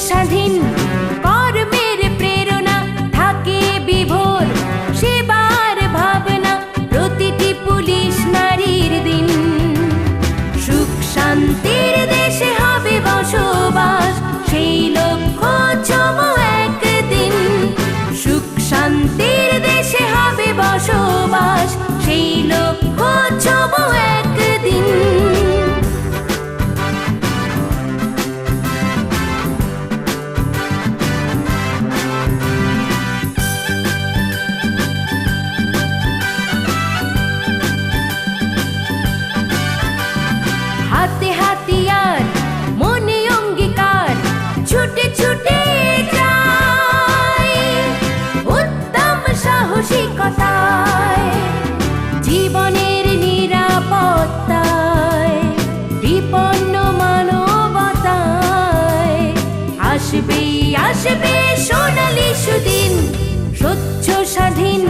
স্বাধীন কর্মের প্রেরণা থাকে বিভোর সেবার ভাবনা প্রতিটি পুলিশ নারীর দিন। সুখ শান্তির দেশে হবে বসবাস সেই লক্ষ্য চম একদিন। সুখ শান্তির দেশে হবে বসবাস সেই লক্ষ্য চম একদিন। হাতে হাতিয়ার মনে অঙ্গীকার ছুটে ছুটে যায় উত্তম সাহসিকতায় জীবনের নিরাপত্তায় বিপন্ন মানবতায়। আসবে আসবে সোনালি সুদিন স্বচ্ছ স্বাধীন